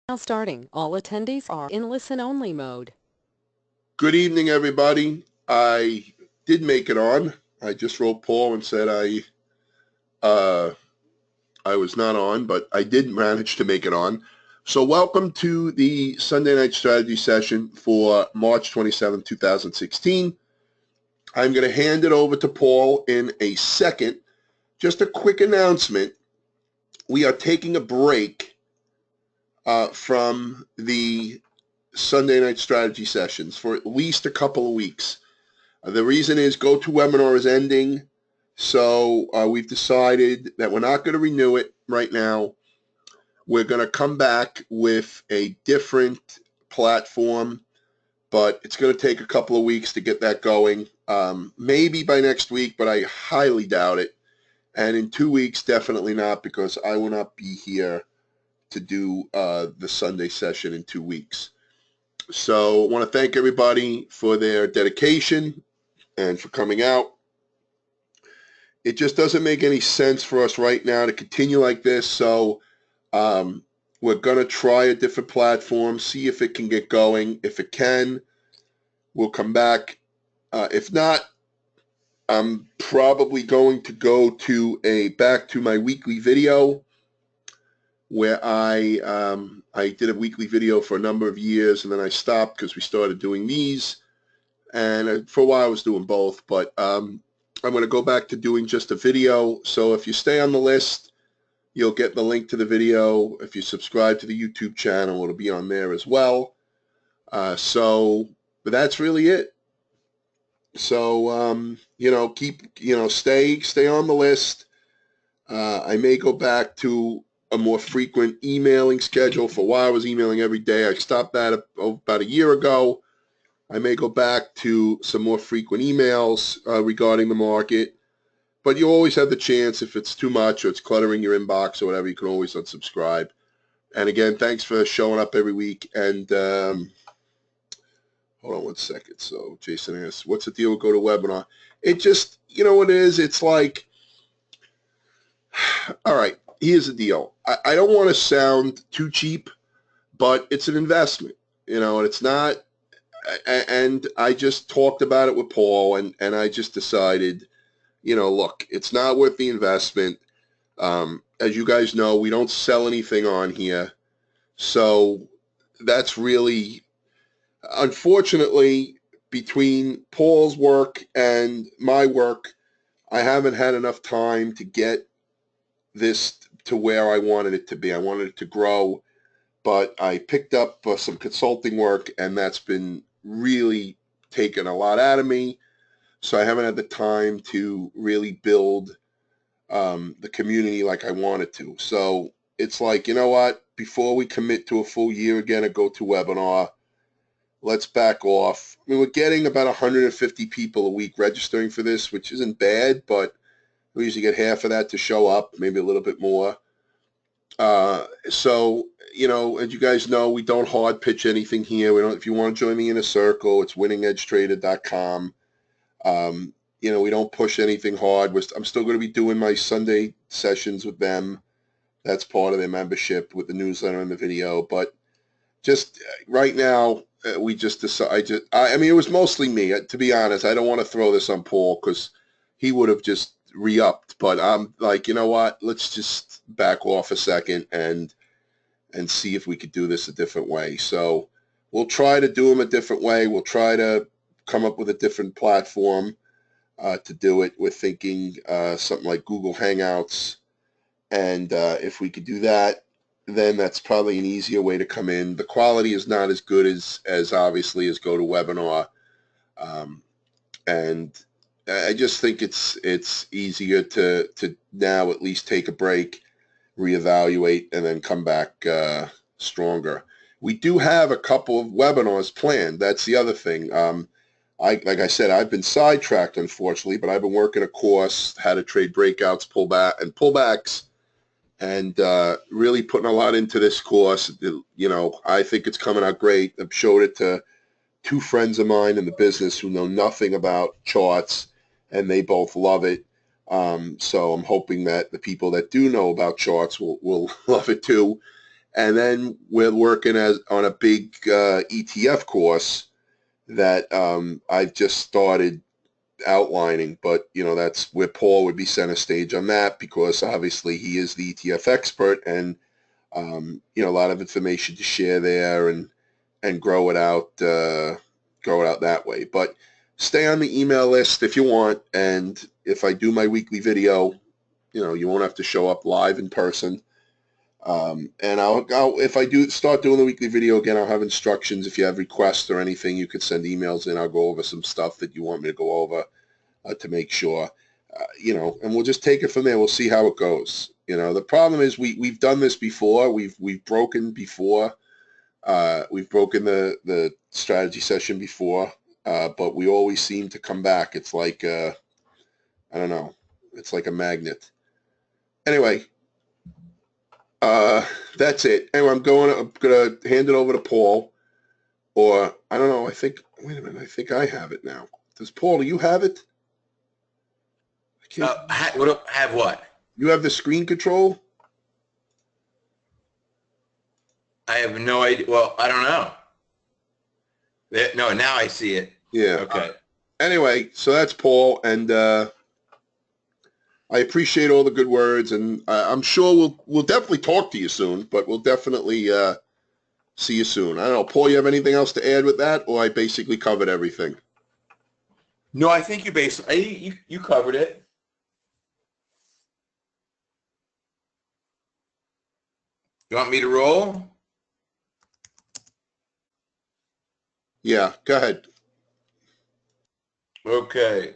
Now starting. All attendees are in listen-only mode. Good evening, everybody. I did make it on. I just wrote Paul and said I was not on, but I did manage to make it on. So welcome to the Sunday night strategy session for March 27, 2016. I'm going to hand it over to Paul in a second. Just a quick announcement. We are taking a break from the Sunday night strategy sessions for at least a couple of weeks. The reason is GoToWebinar is ending, so we've decided that we're not going to renew it right now. We're going to come back with a different platform, but it's going to take a couple of weeks to get that going. Maybe by next week, but I highly doubt it. And in 2 weeks, definitely not, because I will not be here to do the Sunday session in 2 weeks. So I want to thank everybody for their dedication and for coming out. It just doesn't make any sense for us right now to continue like this. So we're going to try a different platform, see if it can get going. If it can, we'll come back. If not, I'm probably going to go to back to my weekly video, where I did a weekly video for a number of years, and then I stopped because we started doing these. And for a while I was doing both, but I'm going to go back to doing just a video. So if you stay on the list, you'll get the link to the video. If you subscribe to the YouTube channel, it'll be on there as well. But that's really it. So, stay on the list. I may go back to a more frequent emailing schedule. For a while I was emailing every day. I stopped that about a year ago. I may go back to some more frequent emails regarding the market, but you always have the chance, if it's too much or it's cluttering your inbox or whatever, you can always unsubscribe. And again, thanks for showing up every week. And hold on one second. So Jason asks, what's the deal with GoToWebinar? It just, you know what it is? It's like, all right, here's the deal. I don't want to sound too cheap, but it's an investment, and it's not. And I just talked about it with Paul, and I just decided, look, it's not worth the investment. As you guys know, we don't sell anything on here. So that's really, unfortunately, between Paul's work and my work, I haven't had enough time to get this to where I wanted it to be. I wanted it to grow, but I picked up some consulting work, and that's been really taken a lot out of me. So I haven't had the time to really build the community like I wanted to. So it's like, you know what? Before we commit to a full year again at GoToWebinar, let's back off. I mean, we're getting about 150 people a week registering for this, which isn't bad, but we usually get half of that to show up, maybe a little bit more. So, as you guys know, we don't hard pitch anything here. We don't. If you want to join the inner circle, it's winningedgetrader.com. We don't push anything hard. I'm still going to be doing my Sunday sessions with them. That's part of their membership with the newsletter and the video. But just right now, we just decided. I mean, it was mostly me. To be honest, I don't want to throw this on Paul because he would have just re-upped. But I'm like, you know what? Let's just back off a second and see if we could do this a different way. So we'll try to do them a different way. We'll try to come up with a different platform to do it. We're thinking something like Google Hangouts. And if we could do that, then that's probably an easier way to come in. The quality is not as good as obviously as GoToWebinar. And I just think it's easier to now at least take a break, reevaluate, and then come back stronger. We do have a couple of webinars planned. That's the other thing. Like I said, I've been sidetracked, unfortunately, but I've been working a course, how to trade breakouts, pullbacks, and really putting a lot into this course. I think it's coming out great. I've showed it to two friends of mine in the business who know nothing about charts, and they both love it. So I'm hoping that the people that do know about charts will love it too. And then we're working on a big ETF course that I've just started outlining, but that's where Paul would be center stage on that, because obviously he is the ETF expert, and a lot of information to share there, and grow it out that way. But stay on the email list if you want, and if I do my weekly video, you won't have to show up live in person. And I'll if I do start doing the weekly video again, I'll have instructions. If you have requests or anything, you could send emails in. I'll go over some stuff that you want me to go over to make sure, and we'll just take it from there. We'll see how it goes. The problem is we've done this before. We've broken before. We've broken the strategy session before, but we always seem to come back. It's like I don't know. It's like a magnet. Anyway. That's it. Anyway, I'm gonna hand it over to Paul, or I don't know. Wait a minute. I think I have it now. Does Paul? Do you have it? I can't. Have what? You have the screen control? I have no idea. Well, I don't know. No, now I see it. Yeah. Okay. Anyway, so that's Paul, and I appreciate all the good words, and I'm sure we'll definitely talk to you soon, but we'll definitely see you soon. I don't know, Paul, you have anything else to add with that, or I basically covered everything? No, I think you covered it. You want me to roll? Yeah, go ahead. Okay.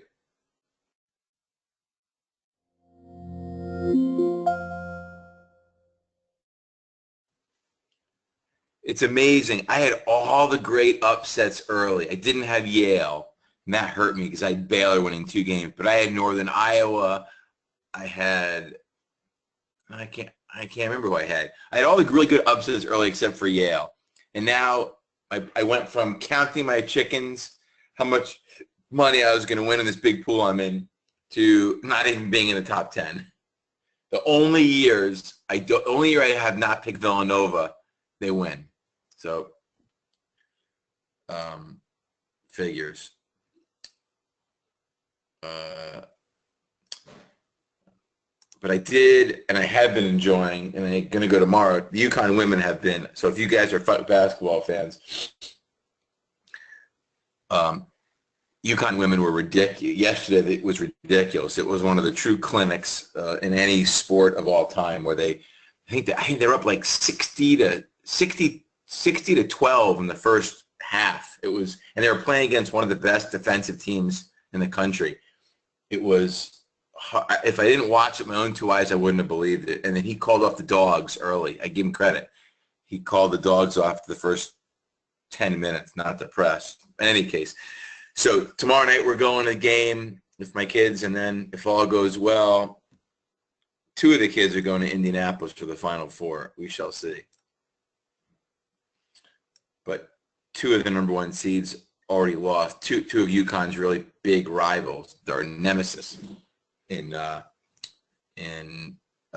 It's amazing. I had all the great upsets early. I didn't have Yale, and that hurt me because I had Baylor winning 2 games. But I had Northern Iowa. I can't remember who I had. I had all the really good upsets early except for Yale. And now I went from counting my chickens, how much money I was going to win in this big pool I'm in, to not even being in the top 10. The only year I have not picked Villanova, they win. So, figures. But I did, and I have been enjoying, and I'm going to go tomorrow. The UConn women have been. So if you guys are basketball fans, UConn women were ridiculous. Yesterday it was ridiculous. It was one of the true clinics in any sport of all time, where I think they're up like 60 to 12 in the first half. It was, and they were playing against one of the best defensive teams in the country. It was, if I didn't watch it with my own 2 eyes, I wouldn't have believed it. And then he called off the dogs early. I give him credit. He called the dogs off the first 10 minutes, not the press. In any case, so tomorrow night we're going to a game with my kids, and then if all goes well, 2 of the kids are going to Indianapolis for the Final Four. We shall see. But 2 of the number 1 seeds already lost. Two of UConn's really big rivals, their nemesis in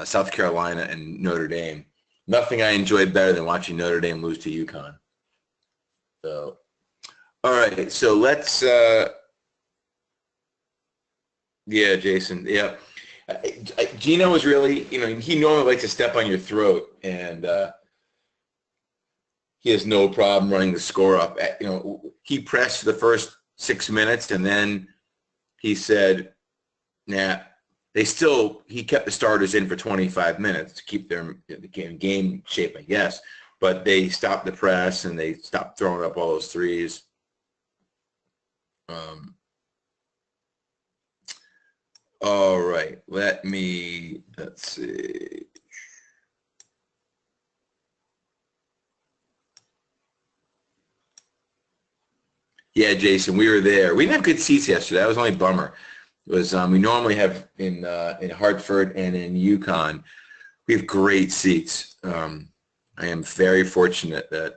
South Carolina and Notre Dame. Nothing I enjoyed better than watching Notre Dame lose to UConn. So, all right. So let's. Yeah, Jason. Yeah. Gino was really, he normally likes to step on your throat, and he has no problem running the score up. He pressed for the first 6 minutes, and then he said, nah, he kept the starters in for 25 minutes to keep their game shape, I guess. But they stopped the press, and they stopped throwing up all those threes. All right, let's see. Yeah, Jason, we were there. We didn't have good seats yesterday. That was only a bummer. It was we normally have in Hartford and in UConn, we have great seats. I am very fortunate that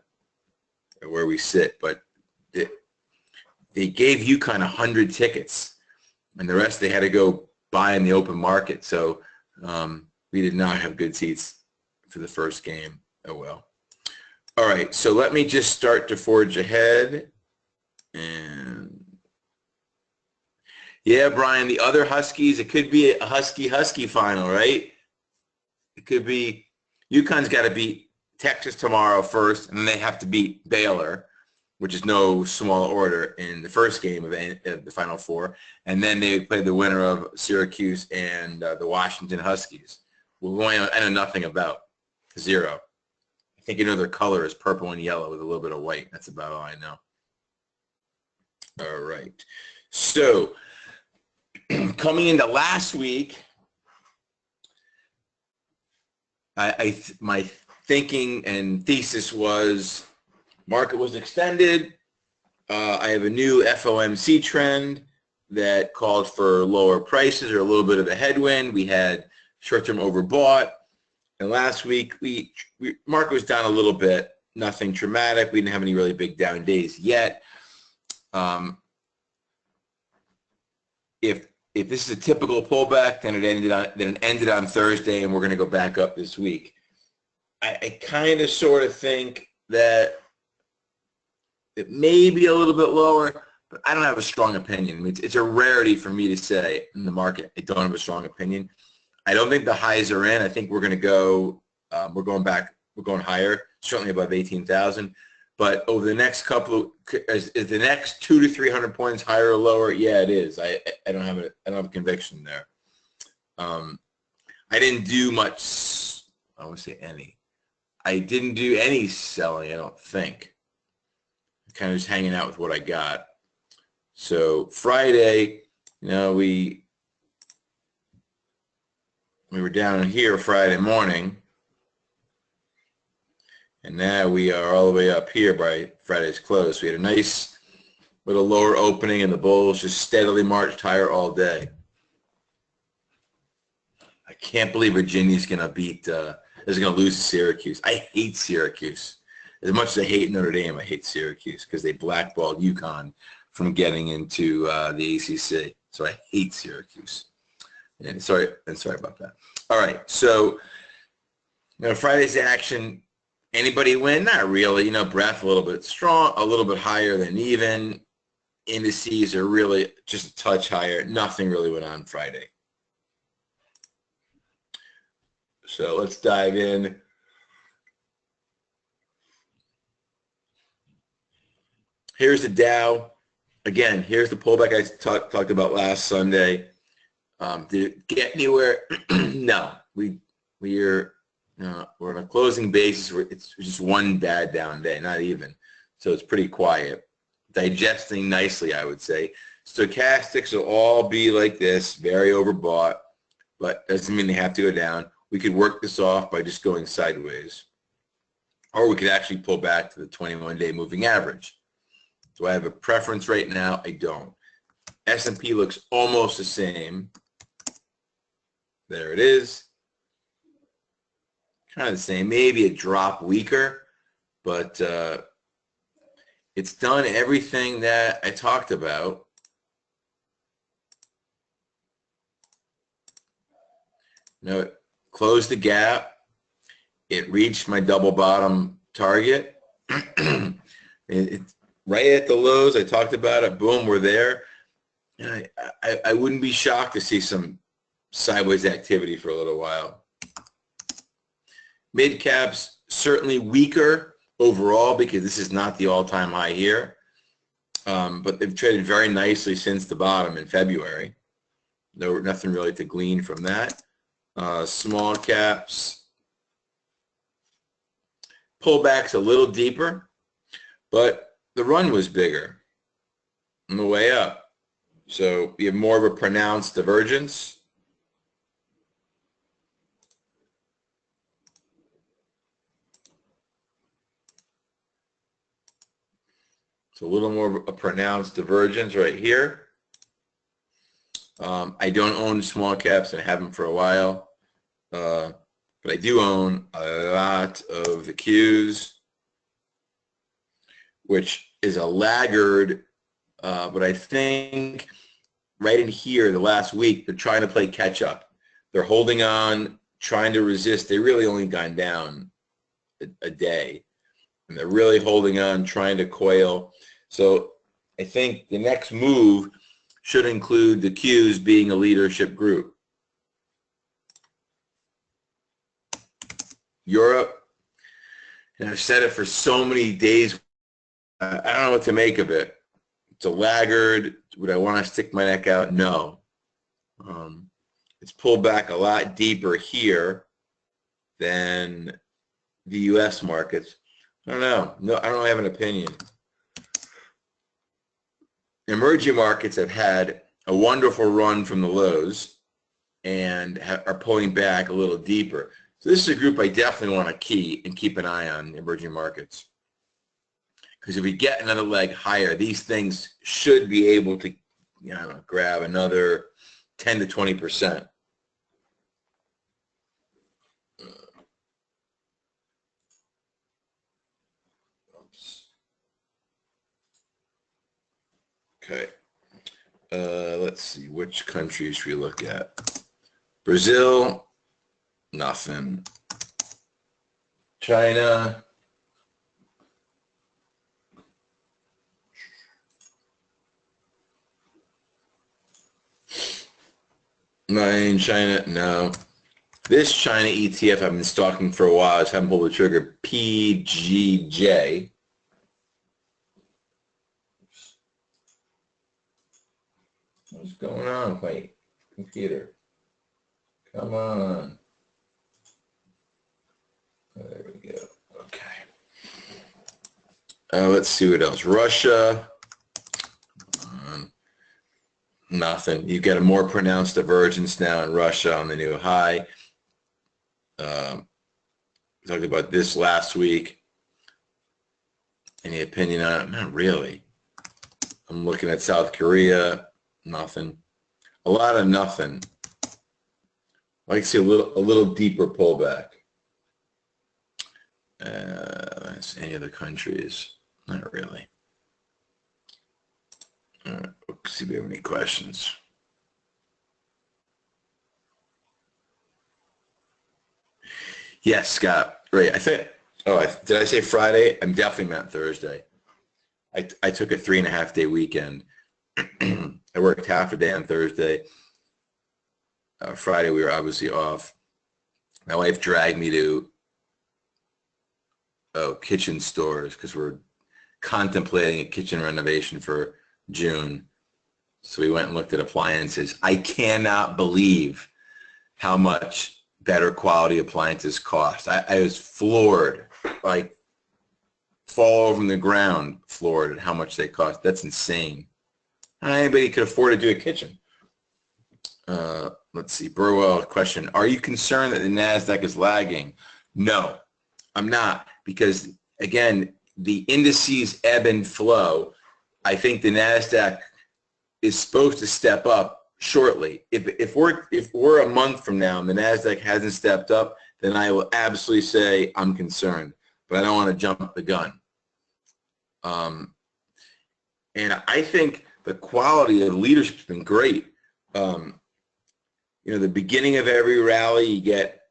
where we sit, but they gave UConn 100 tickets, and the rest they had to go buy in the open market. So we did not have good seats for the first game. Oh well. All right, so let me just start to forge ahead. And yeah, Brian, the other Huskies, it could be a Husky final, right? It could be UConn's got to beat Texas tomorrow first, and then they have to beat Baylor, which is no small order, in the first game of the Final Four. And then they play the winner of Syracuse and the Washington Huskies. I know nothing about. Zero. I think their color is purple and yellow with a little bit of white. That's about all I know. All right. So coming into last week, my thinking and thesis was market was extended. I have a new FOMC trend that called for lower prices or a little bit of a headwind. We had short-term overbought. And last week, market was down a little bit, nothing dramatic. We didn't have any really big down days yet. If this is a typical pullback, then it ended on Thursday, and we're going to go back up this week. I kind of sort of think that it may be a little bit lower, but I don't have a strong opinion. I mean, it's a rarity for me to say in the market I don't have a strong opinion. I don't think the highs are in. I think we're going to go, we're going higher, certainly above 18,000. But over the next is the next 200 to 300 points higher or lower? Yeah, it is. I don't have a conviction there. I didn't do much. I won't say any. I didn't do any selling. I don't think. I'm kind of just hanging out with what I got. So Friday, we were down here Friday morning, and now we are all the way up here by Friday's close. We had a nice little lower opening, and the bulls just steadily marched higher all day. I can't believe Virginia's going to lose to Syracuse. I hate Syracuse. As much as I hate Notre Dame, I hate Syracuse because they blackballed UConn from getting into the ACC. So I hate Syracuse. And sorry about that. All right, so Friday's action. Anybody win? Not really. Breadth a little bit strong, a little bit higher than even. Indices are really just a touch higher. Nothing really went on Friday. So let's dive in. Here's the Dow. Again, here's the pullback I talked about last Sunday. Did it get anywhere? No. We're on a closing basis. It's just one bad down day, not even. So it's pretty quiet. Digesting nicely, I would say. Stochastics will all be like this, very overbought, but doesn't mean they have to go down. We could work this off by just going sideways. Or we could actually pull back to the 21-day moving average. Do I have a preference right now? I don't. S&P looks almost the same. There it is. Kind of the same. Maybe a drop weaker, but it's done everything that I talked about. It closed the gap. It reached my double bottom target. It's right at the lows. I talked about it. Boom, we're there. And I wouldn't be shocked to see some sideways activity for a little while. Mid caps certainly weaker overall because this is not the all-time high here. But they've traded very nicely since the bottom in February. Nothing really to glean from that. Small caps. Pullbacks a little deeper, but the run was bigger on the way up. So you have more of a pronounced divergence. It's a little more of a pronounced divergence right here. I don't own small caps and I haven't for a while, but I do own a lot of the Qs, which is a laggard, but I think right in here the last week they're trying to play catch up. They're holding on, trying to resist. They really only gone down a day. And they're really holding on, trying to coil. So I think the next move should include the Qs being a leadership group. Europe, and I've said it for so many days, I don't know what to make of it. It's a laggard. Would I want to stick my neck out? No. It's pulled back a lot deeper here than the U.S. markets. I don't know. No, I don't have an opinion. Emerging markets have had a wonderful run from the lows and are pulling back a little deeper. So this is a group I definitely want to key and keep an eye on, emerging markets. Because if we get another leg higher, these things should be able to, you know, grab another 10 to 20%. Okay. Let's see, which countries should we look at? Brazil, nothing. China, China, no. This China ETF I've been stalking for a while. I just haven't pulled the trigger. PGJ. What's going on with my computer? Come on. There we go. Okay. Let's see what else. Russia. Nothing. You get a more pronounced divergence now in Russia on the new high. We talked about this last week. Any opinion on it? Not really. I'm looking at South Korea. Nothing. A lot of nothing. I like to see a little deeper pullback. Any other countries? Not really. All right, let's see if we have any questions. Yes, Scott. Right. I think. Oh, did I say Friday? I'm definitely meant Thursday. I took a 3.5-day weekend. I worked half a day on Thursday. Friday we were obviously off. My wife dragged me to kitchen stores because we're contemplating a kitchen renovation for June. So we went and looked at appliances. I cannot believe how much better quality appliances cost. I was floored, like fall over the ground, floored at how much they cost. That's insane. Not anybody could afford to do a kitchen. Let's see, Burwell question. Are you concerned that the NASDAQ is lagging? No, I'm not, because again, the indices ebb and flow. I think the NASDAQ is supposed to step up shortly. If we're a month from now and the NASDAQ hasn't stepped up, then I will absolutely say I'm concerned, but I don't want to jump the gun. And I think the quality of leadership has been great. You know, the beginning of every rally, you get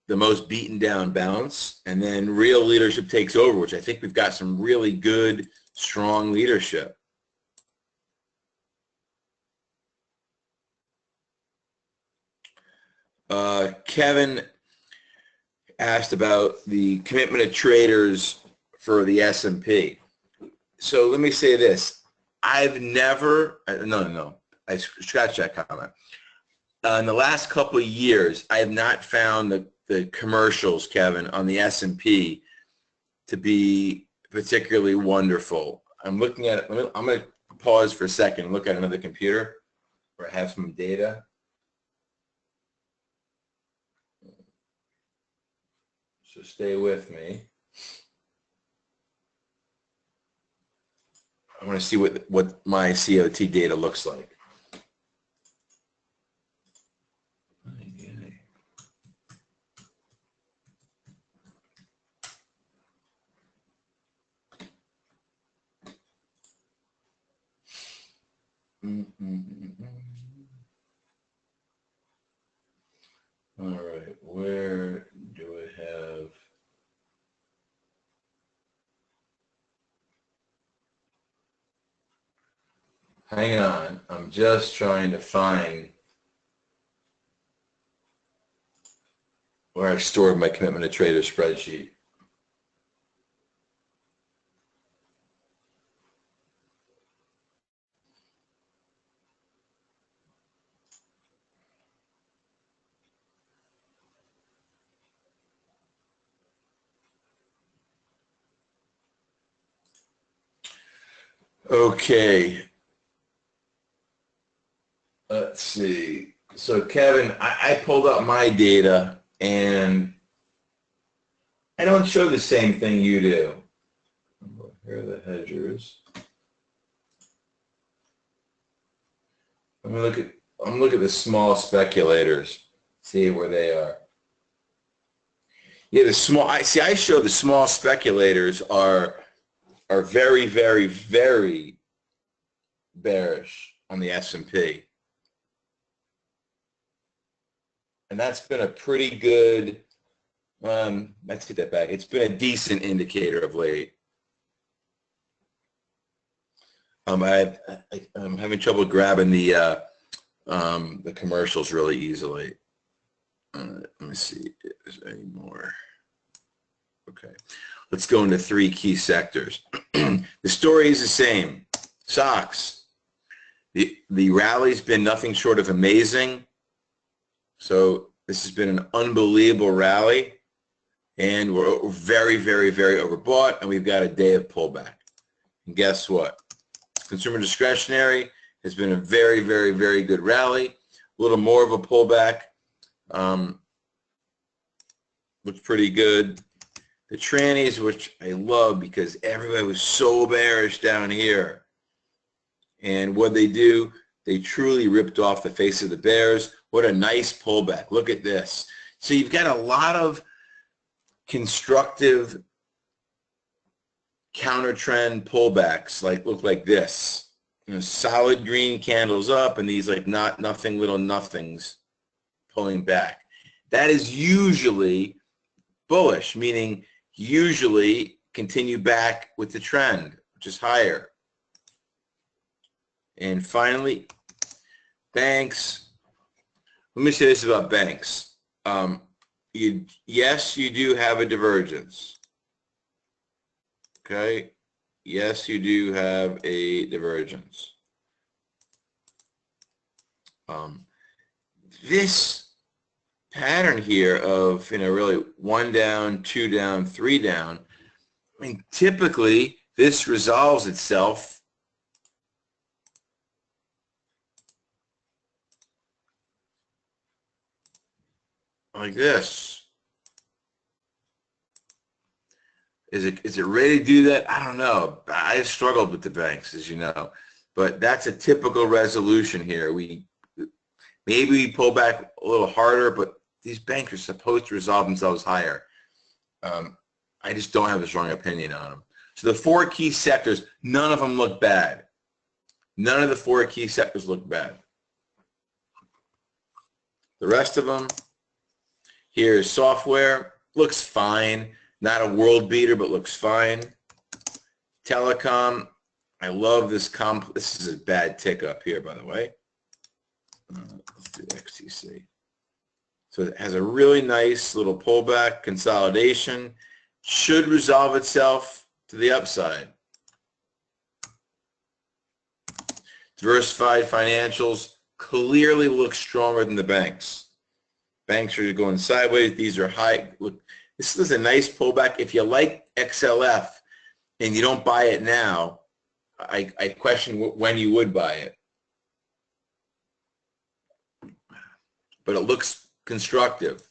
the most beaten down bounce, and then real leadership takes over, which I think we've got some really good, strong leadership. Kevin asked about the commitment of traders for the S&P. So let me say this. I've never, no, I scratched that comment. In the last couple of years, I have not found the commercials, Kevin, on the S&P to be particularly wonderful. I'm looking at it. I'm going to pause for a second and look at another computer where I have some data. So stay with me. I want to see what my COT data looks like. All right, where do I have? Hang on. I'm just trying to find where I've stored my commitment to trader spreadsheet. Okay. Let's see. So Kevin, I pulled up my data and I don't show the same thing you do. Here are the hedgers. I'm look at the small speculators, see where they are. Yeah, the small. I show the small speculators are very, very, very bearish on the S&P, and that's been a pretty good. Let's get that back. It's been a decent indicator of late. I'm having trouble grabbing the commercials really easily. Let me see if there's any more. Okay, let's go into 3 key sectors. The story is the same. Stocks. The rally's been nothing short of amazing. So this has been an unbelievable rally, and we're very, very, very overbought, and we've got a day of pullback. And guess what? Consumer discretionary has been a very, very, very good rally. A little more of a pullback. Looks pretty good. The trannies, which I love because everybody was so bearish down here. And what they do, they truly ripped off the face of the bears. What a nice pullback. Look at this. So you've got a lot of constructive counter trend pullbacks, look like this. You know, solid green candles up and these like nothing little nothings pulling back. That is usually bullish, meaning usually continue back with the trend, which is higher. And finally, banks. Let me say this about banks. Yes, you do have a divergence. Okay. Yes, you do have a divergence. This pattern here of, really 1 down, 2 down, 3 down, I mean, typically this resolves itself like this. Is it ready to do that? I don't know. I struggled with the banks, as you know, but that's a typical resolution here. Maybe we pull back a little harder, but these banks are supposed to resolve themselves higher. I just don't have a strong opinion on them. So the 4 key sectors, none of them look bad. None of the 4 key sectors look bad. The rest of them, here's software, looks fine. Not a world beater, but looks fine. Telecom, I love this this is a bad tick up here, by the way. Let's do XTC. So it has a really nice little pullback, consolidation. Should resolve itself to the upside. Diversified financials clearly look stronger than the banks. Banks are going sideways. These are high. Look, this is a nice pullback. If you like XLF and you don't buy it now, I question when you would buy it. But it looks constructive.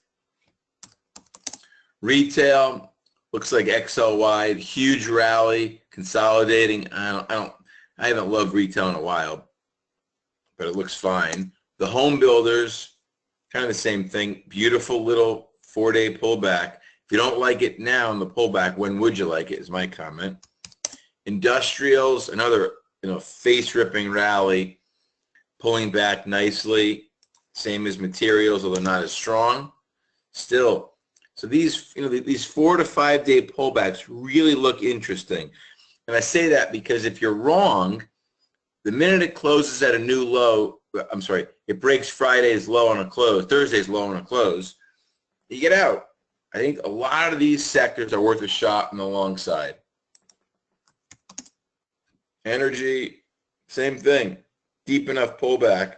Retail looks like XL wide, huge rally, consolidating. I haven't loved retail in a while, but it looks fine. The home builders, kind of the same thing. Beautiful little 4-day pullback. If you don't like it now in the pullback, when would you like it, is my comment. Industrials, another face-ripping rally, pulling back nicely. Same as materials, although not as strong. Still, so these 4 to 5 day pullbacks really look interesting. And I say that because if you're wrong, the minute it closes at a new low, I'm sorry, it breaks Friday's low on a close, Thursday's low on a close, you get out. I think a lot of these sectors are worth a shot on the long side. Energy, same thing. Deep enough pullback.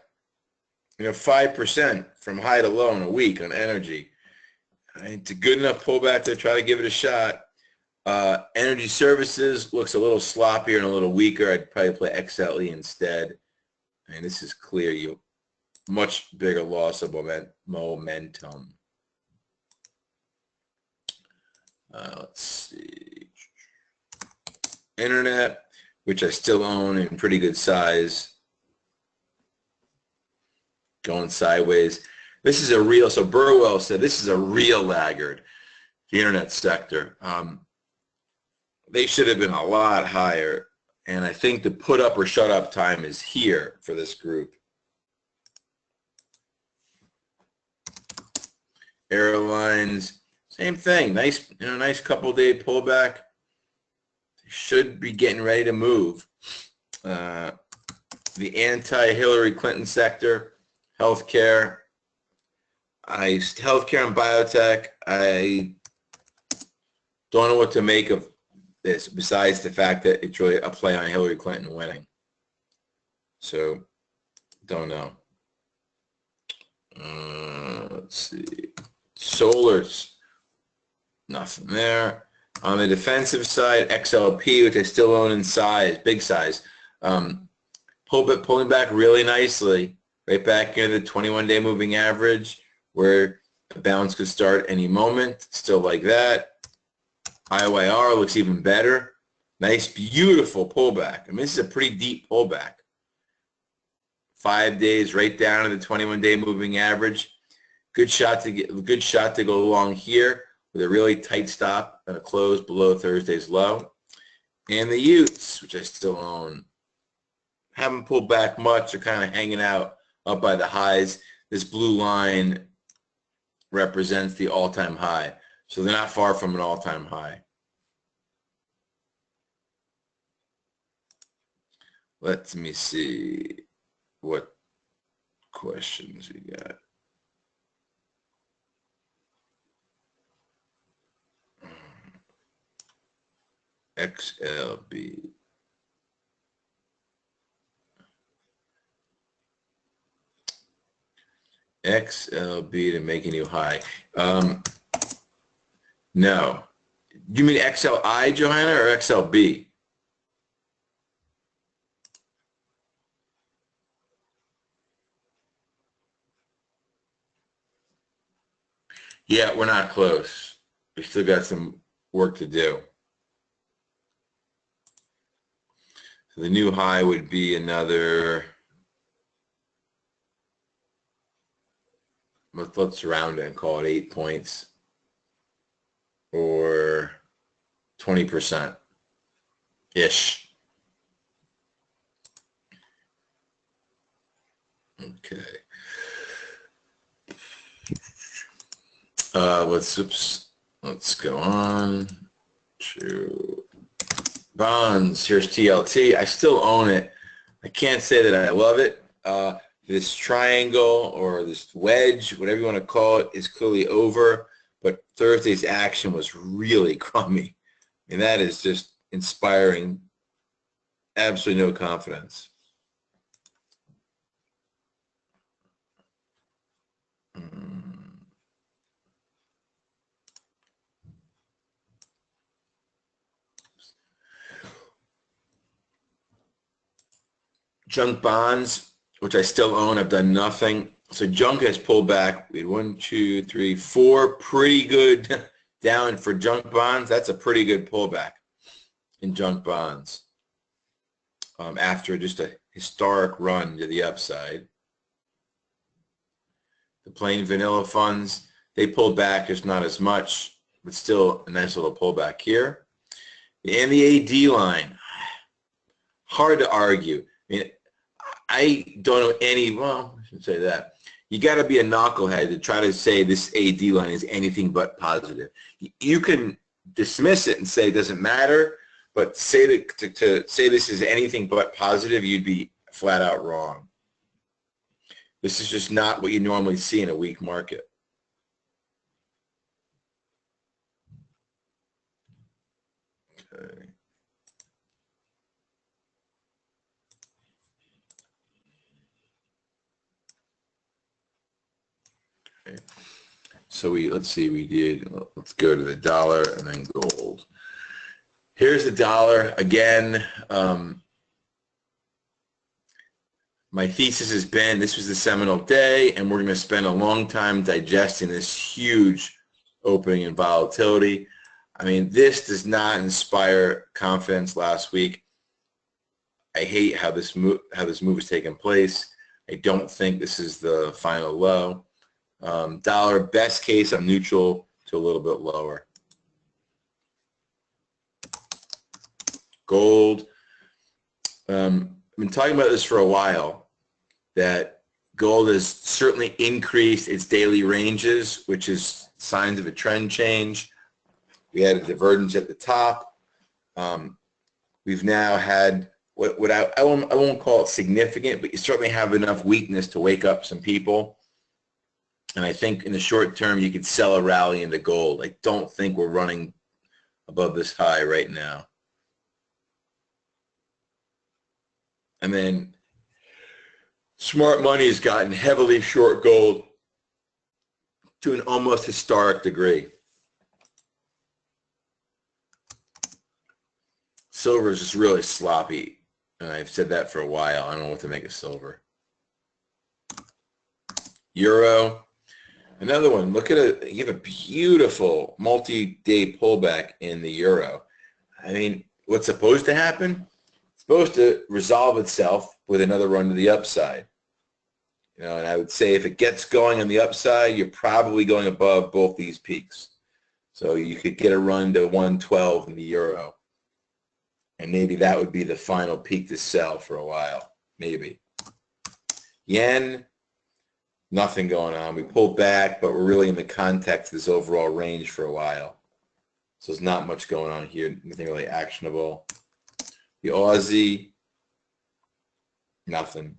5% from high to low in a week on energy. It's a good enough pullback to try to give it a shot. Energy services looks a little sloppier and a little weaker. I'd probably play XLE instead. This is clear. Much bigger loss of momentum. Let's see. Internet, which I still own in pretty good size. Going sideways. This is a real, so Burwell said this is a real laggard, the internet sector. They should have been a lot higher, and I think the put up or shut up time is here for this group. Airlines, same thing. Nice, nice couple day pullback. Should be getting ready to move. The anti-Hillary Clinton sector, healthcare. Healthcare and biotech. I don't know what to make of this besides the fact that it's really a play on Hillary Clinton winning. So, don't know. Let's see. Solar's nothing there. On the defensive side, XLP, which I still own in size, big size, pulling back really nicely, right back into the 21-day moving average, where the bounce could start any moment, still like that. IYR looks even better. Nice, beautiful pullback. This is a pretty deep pullback. 5 days right down to the 21-day moving average. Good shot to go along here with a really tight stop and a close below Thursday's low. And the Utes, which I still own, haven't pulled back much. They're kind of hanging out up by the highs. This blue line represents the all-time high. So they're not far from an all-time high. Let me see what questions we got. XLB. XLB to make a new high. No. You mean XLI, Johanna, or XLB? Yeah, we're not close. We still got some work to do. So the new high would be another, let's round it and call it 8 points, or 20%-ish. Okay. Let's go on to bonds. Here's TLT. I still own it. I can't say that I love it. This triangle or this wedge, whatever you want to call it, is clearly over, but Thursday's action was really crummy. And that is just inspiring absolutely no confidence. Junk bonds, which I still own, I've done nothing. So junk has pulled back. We had 1, 2, 3, 4 pretty good down for junk bonds. That's a pretty good pullback in junk bonds after just a historic run to the upside. The plain vanilla funds, they pulled back, just not as much, but still a nice little pullback here. And the AD line, hard to argue. I don't know any, well, I shouldn't say that. You got to be a knucklehead to try to say this AD line is anything but positive. You can dismiss it and say it doesn't matter, But to say this is anything but positive, you'd be flat out wrong. This is just not what you normally see in a weak market. Okay. Okay. So let's go to the dollar and then gold. Here's the dollar again. My thesis has been this was the seminal day, and we're going to spend a long time digesting this huge opening and volatility. I mean, this does not inspire confidence last week. I hate how this move has taken place. I don't think this is the final low. Dollar, best case, I'm neutral to a little bit lower. Gold. I've been talking about this for a while, that gold has certainly increased its daily ranges, which is signs of a trend change. We had a divergence at the top. We've now had what I won't call it significant, but you certainly have enough weakness to wake up some people. And I think in the short term, you could sell a rally into gold. I don't think we're running above this high right now. And then smart money has gotten heavily short gold to an almost historic degree. Silver is just really sloppy, and I've said that for a while. I don't know what to make of silver. Euro, another one. Look at it. You have a beautiful multi-day pullback in the euro. I mean, what's supposed to happen? It's supposed to resolve itself with another run to the upside. You know, and I would say if it gets going on the upside, you're probably going above both these peaks. So you could get a run to 112 in the euro. And maybe that would be the final peak to sell for a while, maybe. Yen, nothing going on. We pulled back, but we're really in the context of this overall range for a while. So there's not much going on here, nothing really actionable. The Aussie, nothing.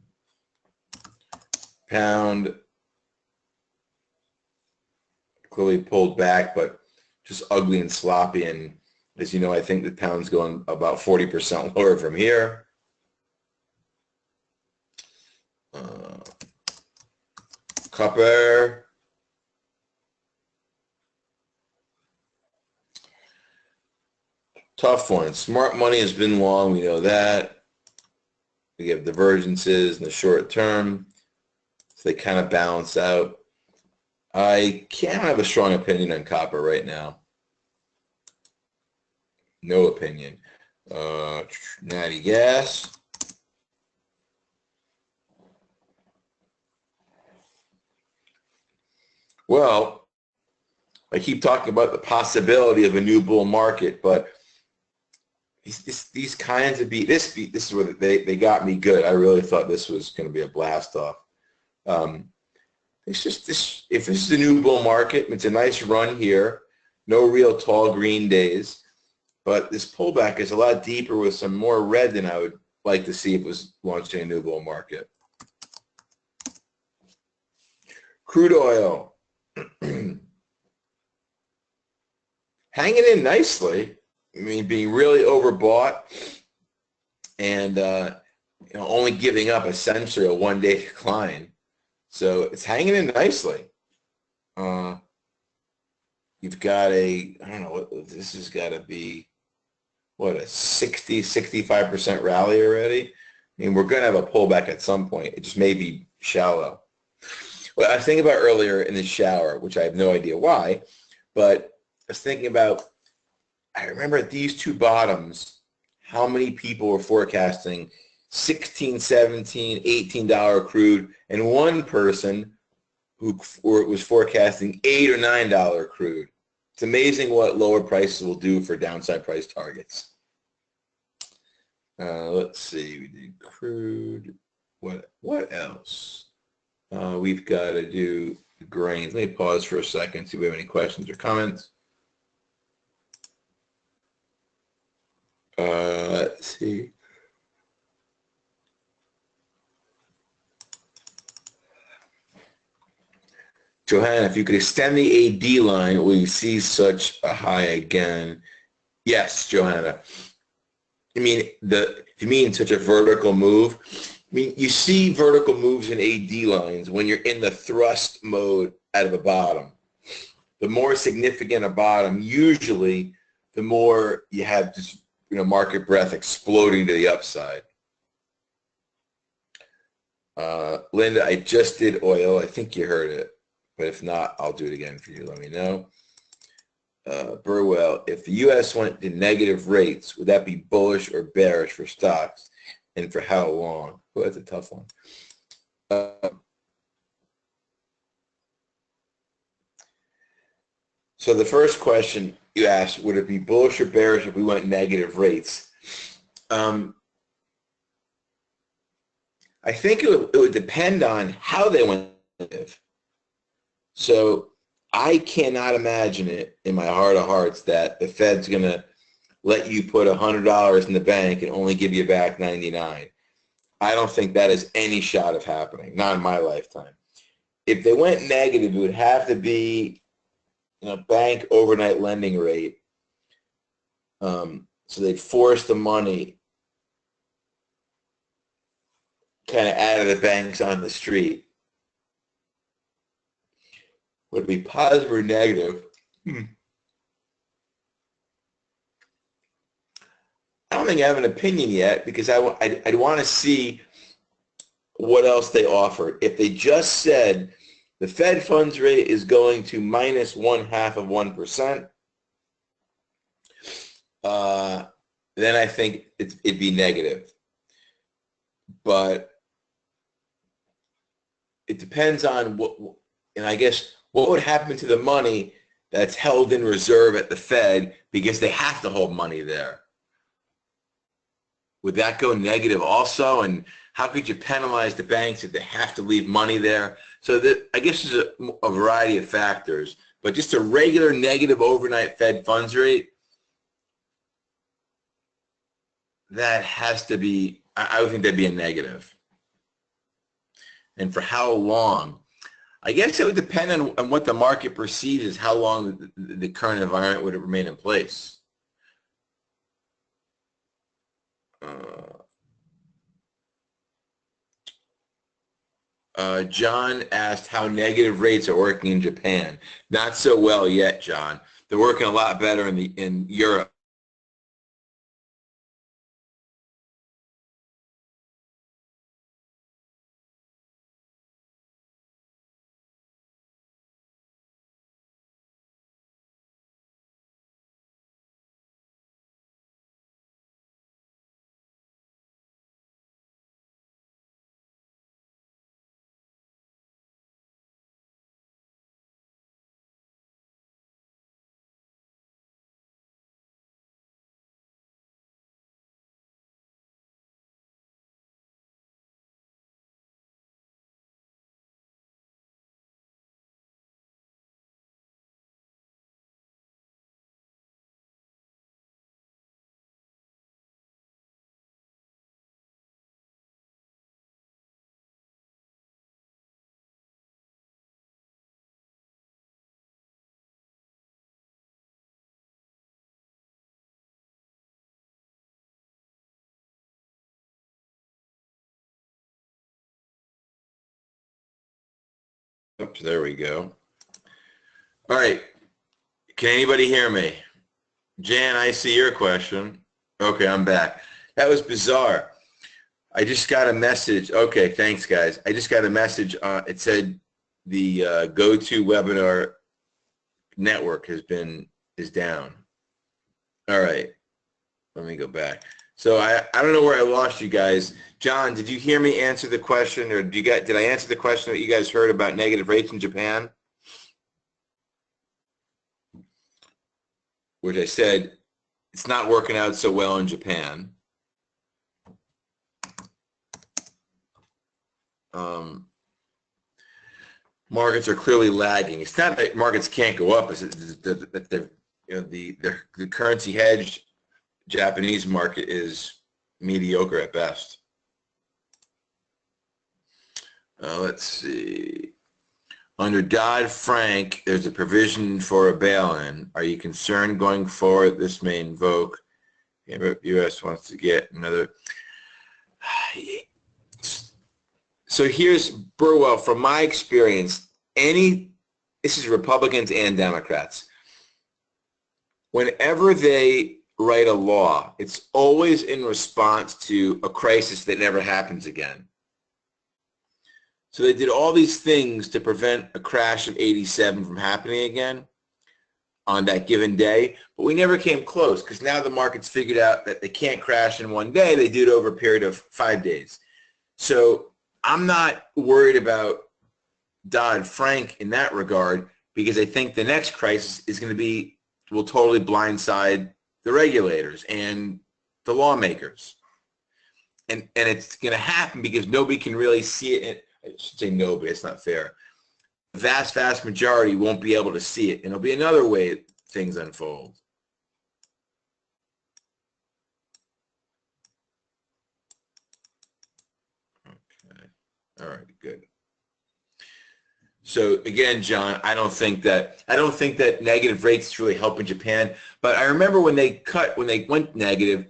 Pound, clearly pulled back, but just ugly and sloppy. And as you know, I think the pound's going about 40% lower from here. Copper. Tough one. Smart money has been long. We know that. We have divergences in the short term. So they kind of balance out. I can't have a strong opinion on copper right now. No opinion. Natty gas. Well, I keep talking about the possibility of a new bull market, but these kinds of this is where they got me good. I really thought this was going to be a blast off. It's just this. If this is a new bull market, it's a nice run here. No real tall green days. But this pullback is a lot deeper with some more red than I would like to see if it was launching a new bull market. Crude oil. Hanging in nicely. I mean, being really overbought and only giving up essentially a one-day decline. So it's hanging in nicely. You've got I don't know, this has got to be, what, a 65% rally already? I mean, we're going to have a pullback at some point. It just may be shallow. What I was thinking about earlier in the shower, which I have no idea why, but I was thinking about, I remember at these two bottoms, how many people were forecasting $16, $17, $18 crude, and one person who was forecasting $8 or $9 crude. It's amazing what lower prices will do for downside price targets. Let's see, we did crude. What else? We've got to do grains. Let me pause for a second, see if we have any questions or comments. Let's see. Johanna, if you could extend the AD line, will you see such a high again? Yes, Johanna. If you mean such a vertical move, you see vertical moves in AD lines when you're in the thrust mode out of a bottom. The more significant a bottom, usually, the more you have just market breadth exploding to the upside. Linda, I just did oil. I think you heard it, but if not, I'll do it again for you. Let me know. Burwell, if the U.S. went to negative rates, would that be bullish or bearish for stocks, and for how long? Well, that's a tough one. So the first question you asked, would it be bullish or bearish if we went negative rates? I think it would depend on how they went negative. So I cannot imagine it in my heart of hearts that the Fed's going to let you put $100 in the bank and only give you back 99. I don't think that is any shot of happening, not in my lifetime. If they went negative, it would have to be bank overnight lending rate. So they'd force the money kind of out of the banks on the street. Would it be positive or negative? I don't think I have an opinion yet because I'd want to see what else they offered. If they just said the Fed funds rate is going to minus 0.5%, then I think it'd be negative. But it depends on and I guess what would happen to the money that's held in reserve at the Fed because they have to hold money there. Would that go negative also? And how could you penalize the banks if they have to leave money there? So I guess there's a variety of factors. But just a regular negative overnight Fed funds rate, that has to be, I would think that'd be a negative. And for how long? I guess it would depend on what the market perceives as how long the current environment would remain in place. John asked how negative rates are working in Japan. Not so well yet, John. They're working a lot better in Europe. Oops, there we go. All right. Can anybody hear me? Jan, I see your question. Okay, I'm back. That was bizarre. I just got a message. Okay, thanks, guys. I just got a message. It said the GoToWebinar network is down. All right. Let me go back. So I don't know where I lost you guys. John, did you hear me answer the question, or did I answer the question that you guys heard about negative rates in Japan? Which I said it's not working out so well in Japan. Markets are clearly lagging. It's not that markets can't go up. It's that the currency hedge Japanese market is mediocre at best. Let's see. Under Dodd-Frank, there's a provision for a bail-in. Are you concerned going forward this may invoke? U.S. wants to get another. So here's Burwell. From my experience, this is Republicans and Democrats. Whenever they write a law, it's always in response to a crisis that never happens again. So they did all these things to prevent a crash of 87 from happening again on that given day, but we never came close because now the market's figured out that they can't crash in one day. They do it over a period of 5 days. So I'm not worried about Dodd-Frank in that regard because I think the next crisis is going to will totally blindside the regulators and the lawmakers. And it's going to happen because nobody can really see it. I should say nobody, it's not fair. The vast majority won't be able to see it. And it'll be another way things unfold. Okay. All right, good. So again, John, I don't think that negative rates is really helping Japan. But I remember when they went negative,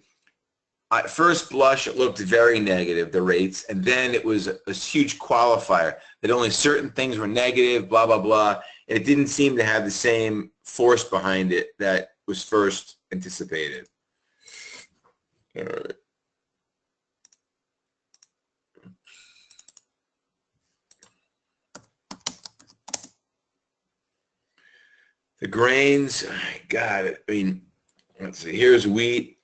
at first blush, it looked very negative, the rates, and then it was a huge qualifier that only certain things were negative, blah, blah, blah, and it didn't seem to have the same force behind it that was first anticipated. All right. The grains, God, I mean, let's see, here's wheat.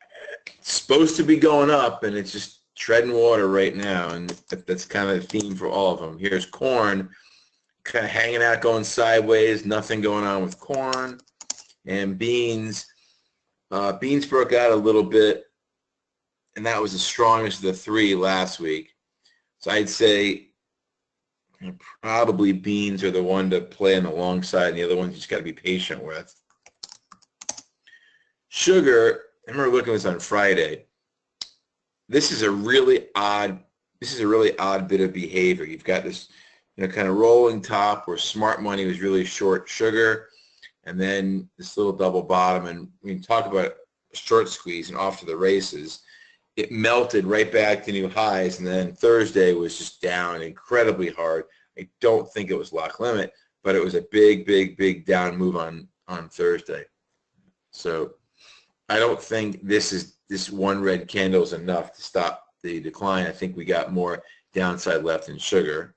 It's supposed to be going up, and it's just treading water right now, and that's kind of the theme for all of them. Here's corn, kind of hanging out, going sideways, nothing going on with corn. And beans, beans broke out a little bit, and that was the strongest of the three last week. So I'd say probably beans are the one to play on the long side, and the other ones you just got to be patient with. Sugar, I remember looking at this on Friday. This is a really odd bit of behavior. You've got this, kind of rolling top where smart money was really short sugar, and then this little double bottom. And we can talk about short squeeze and off to the races. It melted right back to new highs, and then Thursday was just down incredibly hard. I don't think it was lock limit, but it was a big down move on Thursday. So I don't think this one red candle is enough to stop the decline. I think we got more downside left in sugar.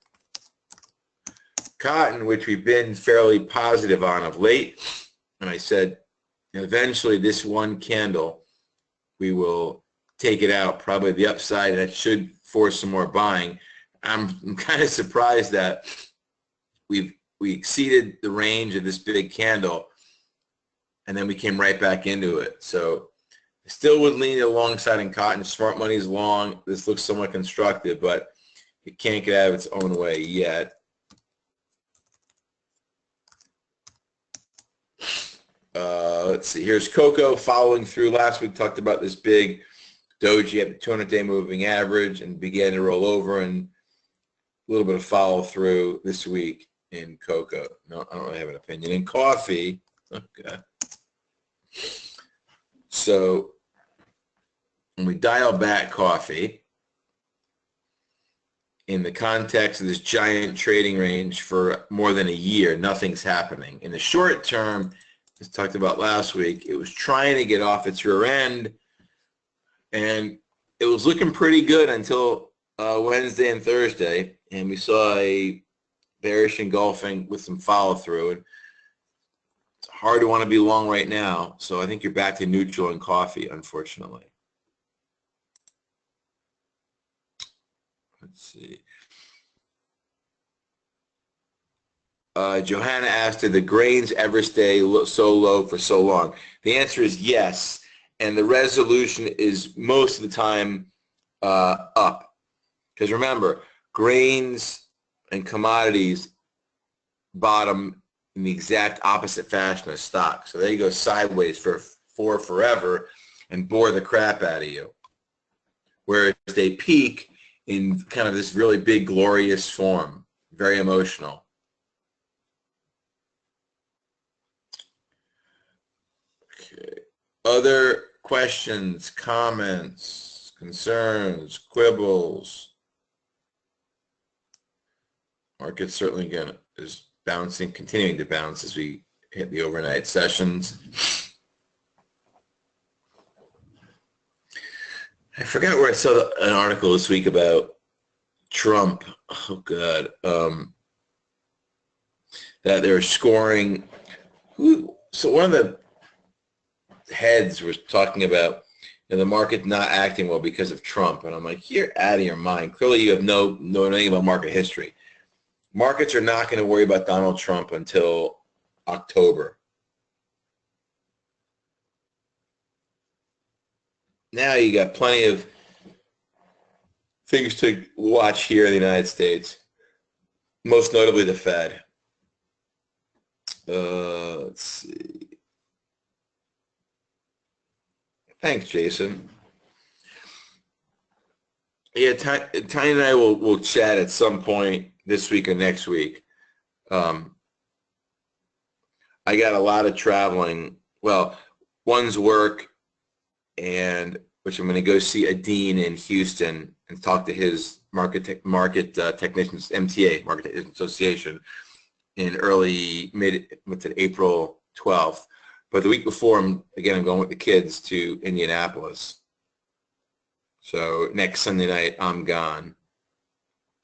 Cotton, which we've been fairly positive on of late, and I said eventually this one candle, we will take it out, probably the upside, and that should force some more buying. I'm kind of surprised that we exceeded the range of this big candle, and then we came right back into it. So I still would lean alongside in cotton. Smart money's long. This looks somewhat constructive, but it can't get out of its own way yet. Let's see. Here's cocoa following through. Last week talked about this big doji at the 200-day moving average and began to roll over, and a little bit of follow through this week in cocoa. No, I don't really have an opinion. In coffee, okay. So when we dial back coffee in the context of this giant trading range for more than a year, nothing's happening. In the short term, as talked about last week, it was trying to get off its rear end, and it was looking pretty good until Wednesday and Thursday, and we saw a bearish engulfing with some follow through. And it's hard to want to be long right now, so I think you're back to neutral in coffee, unfortunately. Let's see. Johanna asked, did the grains ever stay so low for so long? The answer is yes, and the resolution is most of the time up. Because remember, grains and commodities bottom in the exact opposite fashion as stocks. So they go sideways for forever, and bore the crap out of you. Whereas they peak in kind of this really big, glorious form, very emotional. Okay. Other questions, comments, concerns, quibbles? Market certainly again is bouncing, continuing to bounce as we hit the overnight sessions. I forgot where I saw an article this week about Trump. Oh God, that they're scoring. So one of the heads was talking about the market not acting well because of Trump, and I'm like, you're out of your mind. Clearly, you have no nothing about market history. Markets are not going to worry about Donald Trump until October. Now you got plenty of things to watch here in the United States, most notably the Fed. Let's see. Thanks, Jason. Yeah, Tiny and I will chat at some point this week or next week. I got a lot of traveling. Well, one's work, and which I'm going to go see a dean in Houston and talk to his market technicians, MTA, Market Technicians Association, in April 12th. But the week before, I'm going with the kids to Indianapolis. So next Sunday night, I'm gone.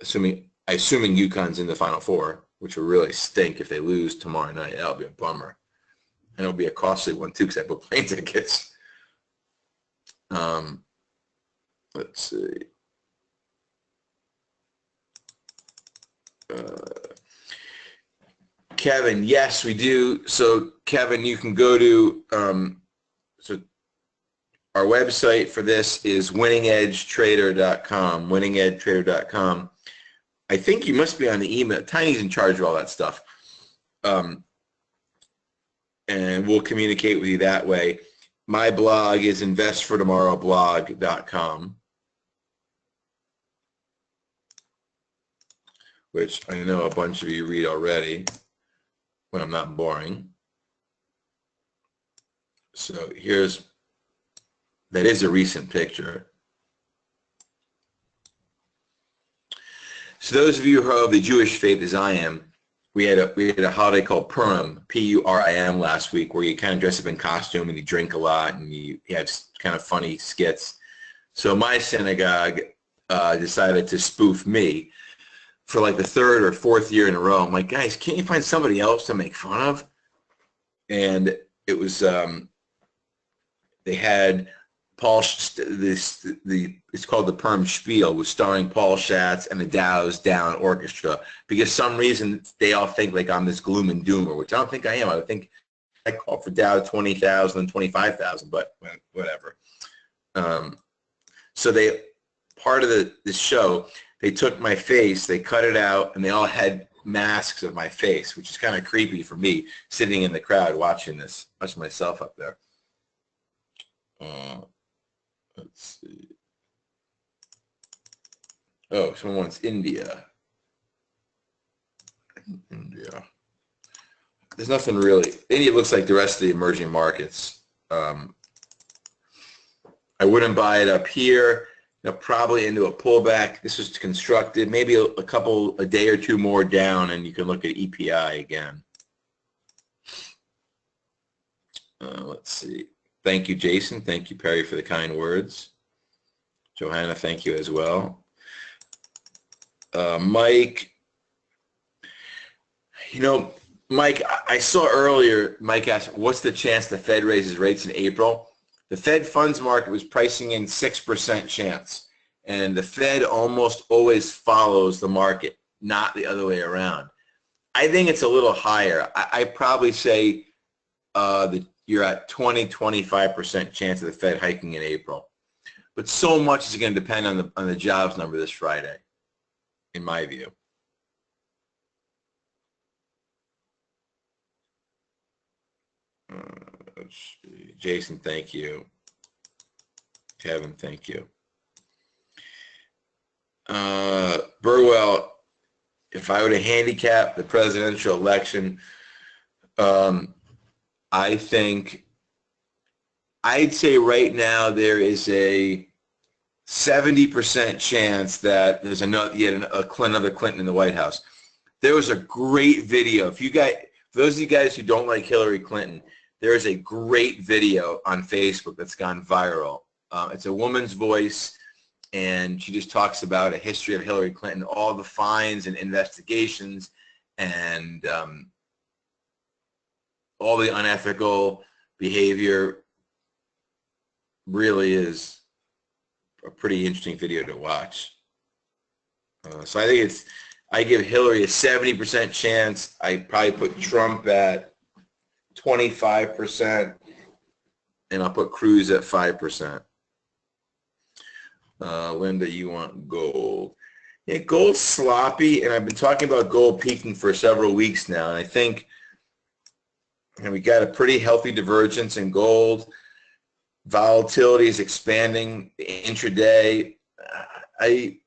Assuming UConn's in the Final Four, which will really stink if they lose tomorrow night. That'll be a bummer. And it'll be a costly one, too, because I booked plane tickets. Let's see. Kevin, yes, we do. So, Kevin, you can go to so our website for this is winningedgetrader.com, winningedgetrader.com. I think you must be on the email. Tiny's in charge of all that stuff. And we'll communicate with you that way. My blog is investfortomorrowblog.com, which I know a bunch of you read already when I'm not boring. So that is a recent picture. So those of you who are of the Jewish faith as I am, we had a holiday called Purim, P-U-R-I-M, last week, where you kind of dress up in costume and you drink a lot and you have kind of funny skits. So my synagogue decided to spoof me for like the third or fourth year in a row. I'm like, guys, can't you find somebody else to make fun of? And it was they had Paul. It's called the Purim Spiel, was starring Paul Schatz and the Dow's Down Orchestra. Because some reason they all think like I'm this gloom and doomer, which I don't think I am. I would think I call for Dow 20,000 and 25,000, but whatever. So they part of the show. They took my face, they cut it out, and they all had masks of my face, which is kind of creepy for me, sitting in the crowd watching myself up there. Let's see. Oh, someone wants India. India. There's nothing really. India looks like the rest of the emerging markets. I wouldn't buy it up here. Probably into a pullback. This was constructed. Maybe a day or two more down, and you can look at EPI again. Let's see. Thank you, Jason. Thank you, Perry, for the kind words. Johanna, thank you as well. Mike, Mike, I saw earlier, Mike asked, what's the chance the Fed raises rates in April? The Fed funds market was pricing in 6% chance, and the Fed almost always follows the market, not the other way around. I think it's a little higher. I probably say that you're at 20-25% chance of the Fed hiking in April. But so much is going to depend on the jobs number this Friday, in my view. Let's see. Jason, thank you. Kevin, thank you. Burwell, if I were to handicap the presidential election, I think I'd say right now there is a 70% chance that there's another Clinton in the White House. There was a great video. For those of you guys who don't like Hillary Clinton, there is a great video on Facebook that's gone viral. It's a woman's voice, and she just talks about a history of Hillary Clinton, all the fines and investigations, and all the unethical behavior. Really is a pretty interesting video to watch. So I think I give Hillary a 70% chance. I probably put Trump at 25%, and I'll put Cruz at 5%. Linda, you want gold. Yeah, gold's sloppy, and I've been talking about gold peaking for several weeks now, and I think we got a pretty healthy divergence in gold. Volatility is expanding intraday. I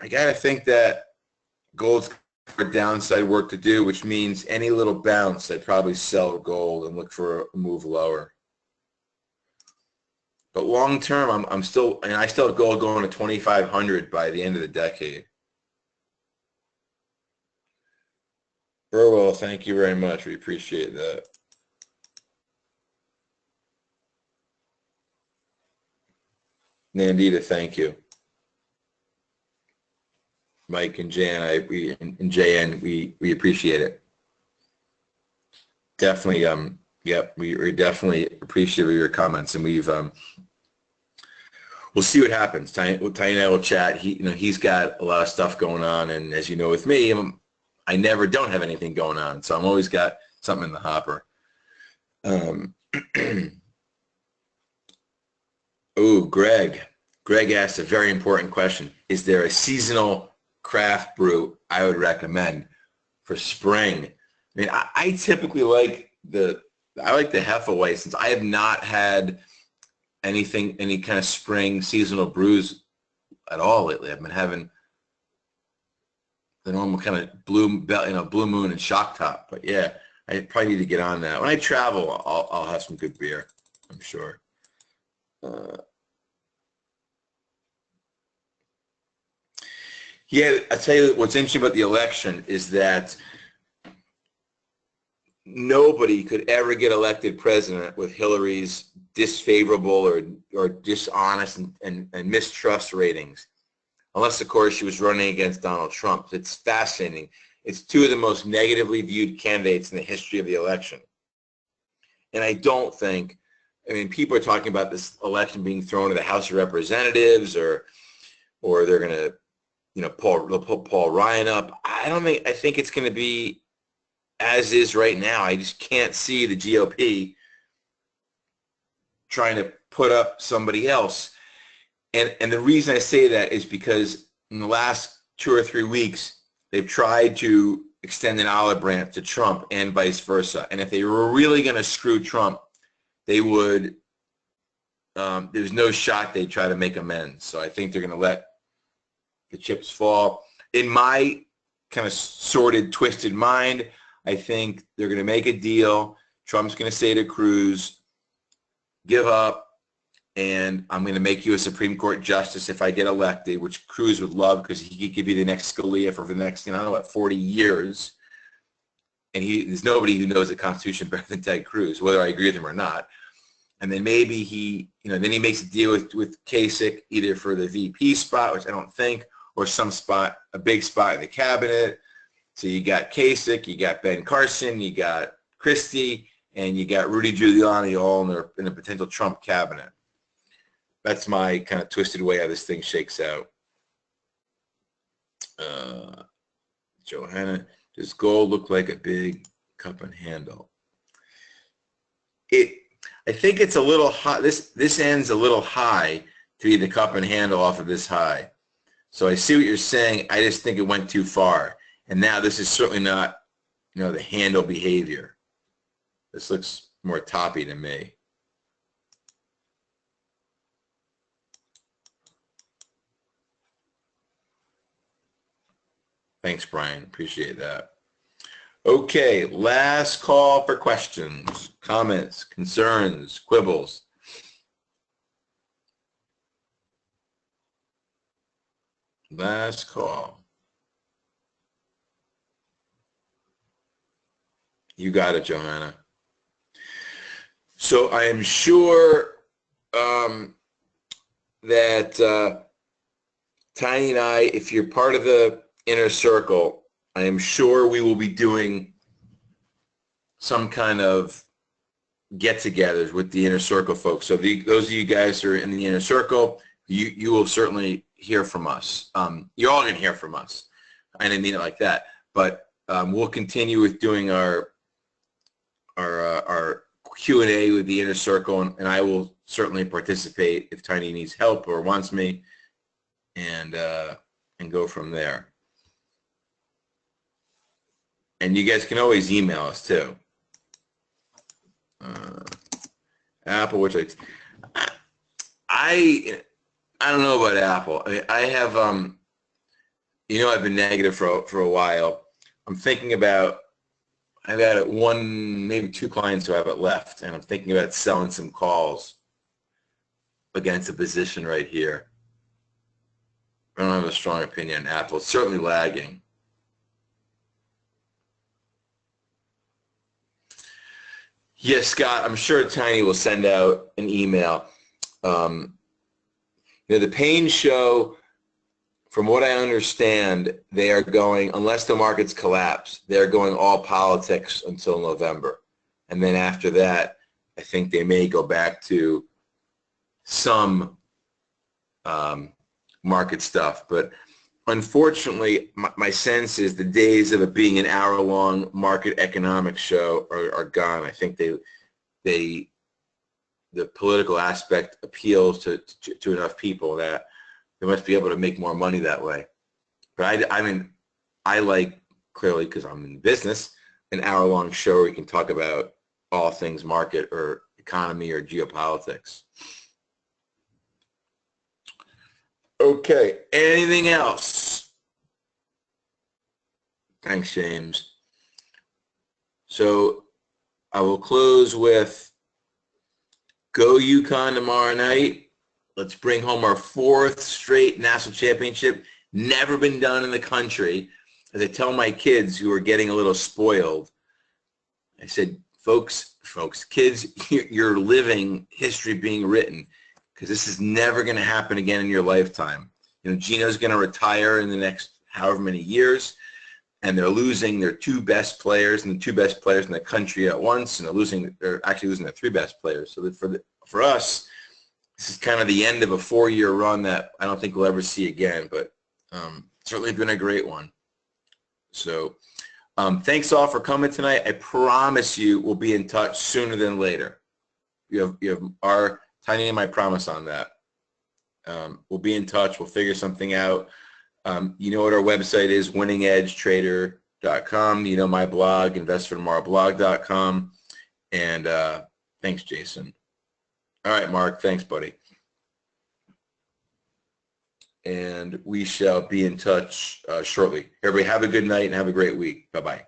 got to think that gold's got downside work to do, which means any little bounce, I'd probably sell gold and look for a move lower. But long term, I still have gold going to 2,500 by the end of the decade. Burwell, thank you very much. We appreciate that. Nandita, thank you. Mike and Jan, JN, we appreciate it. Definitely, yep, we definitely appreciate your comments, and we'll see what happens. Tiny and I will chat. He's got a lot of stuff going on, and as you know, with me, I never don't have anything going on, so I'm always got something in the hopper. Oh, Greg asked a very important question. Is there a seasonal craft brew I would recommend for spring? I mean, I typically like the Hefeweizen, since I have not had any kind of spring seasonal brews at all lately. I've been having the normal kind of Blue Moon and Shock Top. But yeah, I probably need to get on that. When I travel, I'll have some good beer, I'm sure. Yeah, I tell you what's interesting about the election is that nobody could ever get elected president with Hillary's disfavorable or dishonest and mistrust ratings, unless, of course, she was running against Donald Trump. It's fascinating. It's two of the most negatively viewed candidates in the history of the election. And I don't think, people are talking about this election being thrown to the House of Representatives or they're going to, they'll put Paul Ryan up. I think it's going to be as is right now. I just can't see the GOP trying to put up somebody else. And the reason I say that is because in the last 2 or 3 weeks, they've tried to extend an olive branch to Trump and vice versa. And if they were really going to screw Trump, they would, there's no shot they'd try to make amends. So I think they're going to let the chips fall. In my kind of sordid, twisted mind, I think they're going to make a deal. Trump's going to say to Cruz, give up, and I'm going to make you a Supreme Court justice if I get elected, which Cruz would love because he could be the next Scalia for the next, I don't know what, 40 years. And there's nobody who knows the Constitution better than Ted Cruz, whether I agree with him or not. And then maybe then he makes a deal with Kasich, either for the VP spot, which I don't think, or some spot, a big spot in the cabinet. So you got Kasich, you got Ben Carson, you got Christie, and you got Rudy Giuliani all in a potential Trump cabinet. That's my kind of twisted way how this thing shakes out. Johanna, does gold look like a big cup and handle? I think it's a little high. This ends a little high to be the cup and handle off of this high. So I see what you're saying. I just think it went too far. And now this is certainly not, the handle behavior. This looks more toppy to me. Thanks, Brian. Appreciate that. Okay, last call for questions, comments, concerns, quibbles. Last call. You got it, Johanna. So I am sure that Tiny and I, if you're part of the inner circle, I am sure we will be doing some kind of get-togethers with the inner circle folks. So those of you guys who are in the inner circle, you will certainly hear from us. You're all going to hear from us. I didn't mean it like that, but we'll continue with doing our Q&A with the inner circle, and I will certainly participate if Tiny needs help or wants me, and go from there. And you guys can always email us too. Apple, which I don't know about Apple. I have I've been negative for a while. I'm thinking about, I've got one, maybe two clients who have it left, and I'm thinking about selling some calls against a position right here. I don't have a strong opinion on Apple. It's certainly lagging. Yes, Scott, I'm sure Tiny will send out an email. The Payne show, from what I understand, they are going, unless the markets collapse, they're going all politics until November. And then after that, I think they may go back to some market stuff. But unfortunately, my sense is the days of it being an hour-long market economics show are gone. I think the political aspect appeals to enough people that they must be able to make more money that way. But I like, clearly because I'm in business, an hour-long show where we can talk about all things market or economy or geopolitics. Okay, anything else? Thanks, James. So I will close with go UConn tomorrow night. Let's bring home our 4th straight national championship. Never been done in the country. As I tell my kids who are getting a little spoiled, I said, folks, kids, you're living history being written, because this is never going to happen again in your lifetime. Gino's going to retire in the next however many years, and they're losing their 2 best players and the 2 best players in the country at once, and they're actually losing their 3 best players. So that for us, this is kind of the end of a 4-year run that I don't think we'll ever see again, but certainly been a great one. So thanks all for coming tonight. I promise you we'll be in touch sooner than later. You have our Tiny and my promise on that. We'll be in touch. We'll figure something out. You know what our website is, winningedgetrader.com. You know my blog, investortomorrowblog.com. And thanks, Jason. All right, Mark. Thanks, buddy. And we shall be in touch shortly. Everybody have a good night and have a great week. Bye-bye.